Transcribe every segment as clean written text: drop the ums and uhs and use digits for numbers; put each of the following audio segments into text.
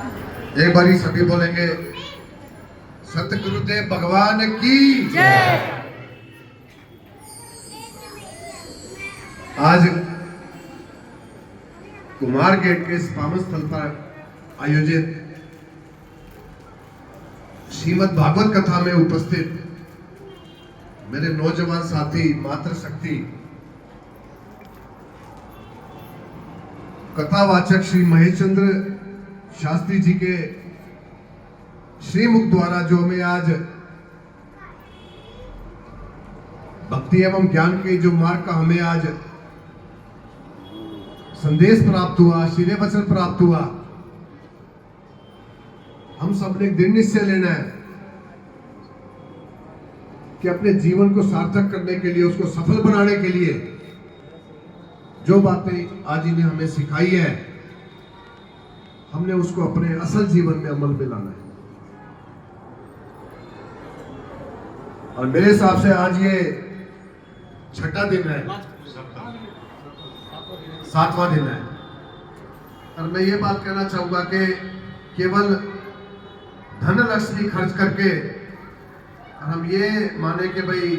एक बारी सभी बोलेंगे सतगुरुदेव भगवान की जय। आज कुमार गेट के इस पावन स्थल पर आयोजित श्रीमद् भागवत कथा में उपस्थित मेरे नौजवान साथी मातृशक्ति कथावाचक श्री महेश चंद्र शास्त्री जी के श्रीमुख द्वारा जो हमें आज भक्ति एवं ज्ञान के जो मार्ग का हमें आज संदेश प्राप्त हुआ, श्री वचन प्राप्त हुआ, हम सब ने एक दृढ़ निश्चय लेना है कि अपने जीवन को सार्थक करने के लिए, उसको सफल बनाने के लिए जो बातें आज इन्हें हमें सिखाई है, हमने उसको अपने असल जीवन में अमल में लाना है। और मेरे हिसाब से आज ये छठा दिन है, 7वां दिन है। और मैं ये बात कहना चाहूंगा कि केवल धन लक्ष्मी खर्च करके हम ये माने कि भाई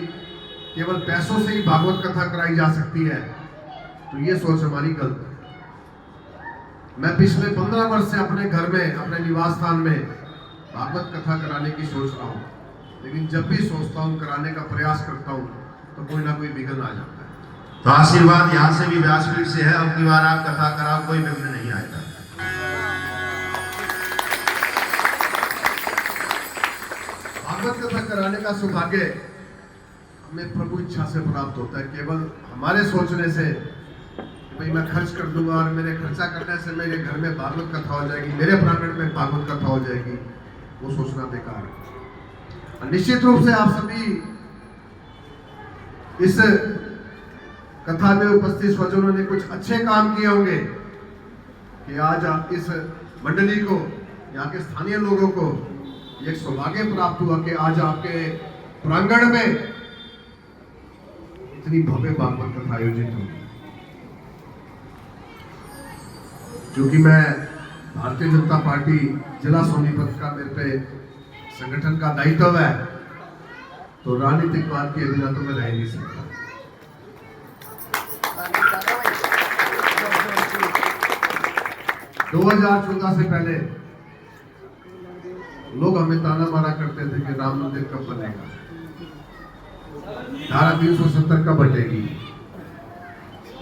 केवल पैसों से ही भागवत कथा कराई जा सकती है, तो ये सोच हमारी गलत है। मैं पिछले 15 वर्ष से अपने घर में, अपने निवास स्थान में भागवत कथा कराने की सोच रहा हूँ, लेकिन जब भी सोचता हूँ, कराने का प्रयास करता हूँ, तो कोई ना कोई विघ्न आ जाता है। तो आशीर्वाद यहाँ से भी व्यासपीठ से है, अब की बार आप कथा कराओ, कोई विघ्न नहीं आएगा। भागवत कथा कराने का सौभाग्य हमें प्रभु इच्छा से प्राप्त होता है। केवल हमारे सोचने से भाई मैं खर्च कर दूंगा और मेरे खर्चा करने से मेरे घर में भागवत कथा हो जाएगी, मेरे प्रांगण में भागवत कथा हो जाएगी, वो सोचना बेकार है। निश्चित रूप से आप सभी इस कथा में उपस्थित स्वजनों ने कुछ अच्छे काम किए होंगे कि आज आप इस मंडली को, यहाँ के स्थानीय लोगों को एक सौभाग्य प्राप्त हुआ कि आज आपके प्रांगण में इतनी भव्य भागवत कथा आयोजित होगी। क्योंकि मैं भारतीय जनता पार्टी जिला सोनीपत का, मेरे पे संगठन का दायित्व है, तो राजनीतिक बात के बिना तो मैं रह नहीं सकता। 2014 से पहले लोग हमें ताना मारा करते थे कि राम मंदिर कब बनेगा, धारा 370 कब हटेगी।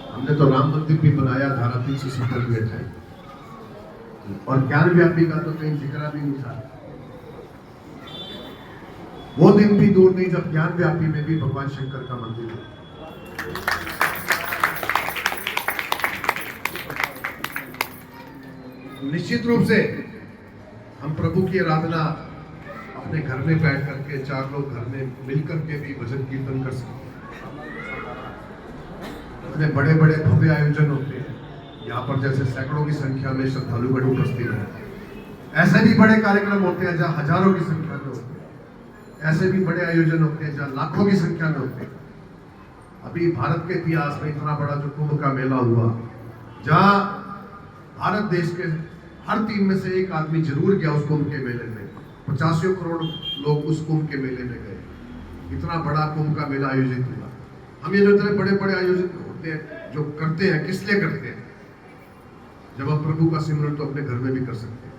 हमने तो राम मंदिर भी बनाया, धारा 370 भी हटाई, और ज्ञान व्यापी का तो कहीं जिक्र भी नहीं था। वो दिन भी दूर नहीं जब ज्ञान व्यापी में भी भगवान शंकर का मंदिर है। निश्चित रूप से हम प्रभु की आराधना अपने घर में बैठ करके, 4 लोग घर में मिल करके भी भजन कीर्तन कर सकते हैं। इतने बड़े बड़े भव्य आयोजन होते हैं यहाँ पर, जैसे सैकड़ों की संख्या में श्रद्धालुगण उपस्थित हैं। ऐसे भी बड़े कार्यक्रम होते हैं जहाँ हजारों की संख्या में होते हैं। ऐसे भी बड़े आयोजन होते हैं जहाँ लाखों की संख्या में होते हैं। अभी भारत के इतिहास में इतना बड़ा जो कुंभ का मेला हुआ, जहाँ भारत देश के हर 3 में से 1 आदमी जरूर गया उस कुंभ के मेले में। 85 करोड़ लोग उस कुंभ के मेले में गए। इतना बड़ा कुंभ का मेला आयोजित हुआ। हम ये जो इतने बड़े बड़े आयोजित होते हैं, जो करते हैं, किस लिए करते हैं? जब हम प्रभु का सिमरन तो अपने घर में भी कर सकते हैं।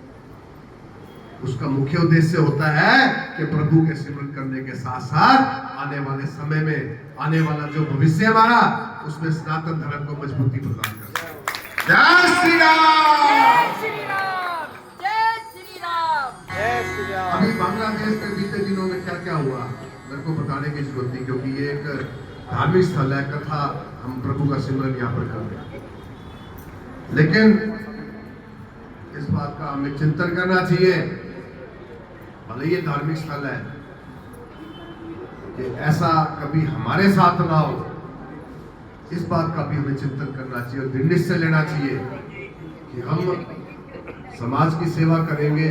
उसका मुख्य उद्देश्य होता है कि प्रभु के सिमरन करने के साथ साथ आने वाले समय में, आने वाला जो भविष्य हमारा, उसमें सनातन धर्म को मजबूती प्रदान कर। जय श्री राम, जय श्री राम, जय श्री राम। अभी बांग्लादेश में बीते दिनों में क्या क्या हुआ मेरे को बताने की जरूरत नहीं, क्योंकि ये एक धार्मिक स्थल है। कथा हम प्रभु का सिमरन यहाँ पर कर रहे हैं, लेकिन इस बात का हमें चिंतन करना चाहिए, भले ये धार्मिक स्थल है, कि ऐसा कभी हमारे साथ ना हो, इस बात का भी हमें चिंतन करना चाहिए और दृढ़ निश्चय लेना चाहिए कि हम समाज की सेवा करेंगे,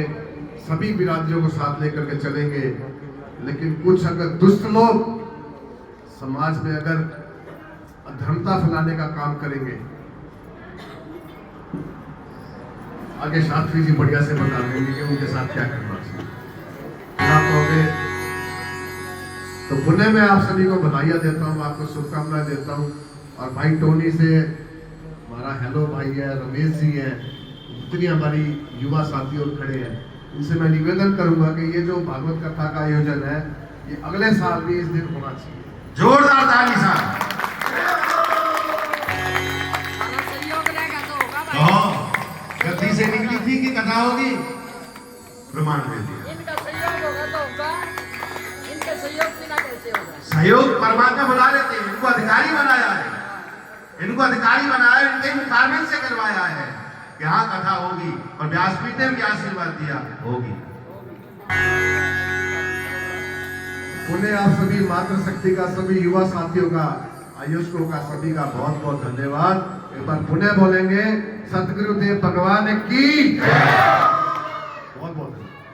सभी बिरादरियों को साथ लेकर के चलेंगे। लेकिन कुछ अगर दुष्ट लोग समाज में अगर अधर्मता फैलाने का काम करेंगे आगे शास्त्री जी बढ़िया से बता देंगे कि उनके साथ क्या करना चाहिए। आप कहोगे तो पुणे में आप सभी को बधाइयाँ देता हूँ, आपको शुभकामनाएं देता हूँ। और भाई टोनी से हमारा हेलो भाई है, रमेश जी है, जितनी हमारी युवा साथी और खड़े हैं, इनसे मैं निवेदन करूंगा कि ये जो भागवत कथा का आयोजन है ये अगले साल भी इस दिन होना चाहिए। जोरदार ताली साहब। हमारा सहयोग रहेगा तो होगा तो भाई। गद्दी से निकली थी कि कथा होगी, प्रमाण दे दिया। इनका सहयोग होगा तो होगा, इनके सहयोग बिना कैसे होगा। सहयोग परमात्मा बुला लेते हैं, इनको अधिकारी बनाया है, इनको अधिकारी बनाया, इनके मुकाबले से करवाया है कि हाँ कथा होगी, और व्यासपीठ ने भी आशीर्वाद दिया होगी। पुणे आप सभी मातृशक्ति का, सभी युवा साथियों का, आयुष्कों का, सभी का बहुत बहुत धन्यवाद। एक बार पुणे बोलेंगे, सतगुरुदेव भगवान की बहुत बहुत धन्यवाद।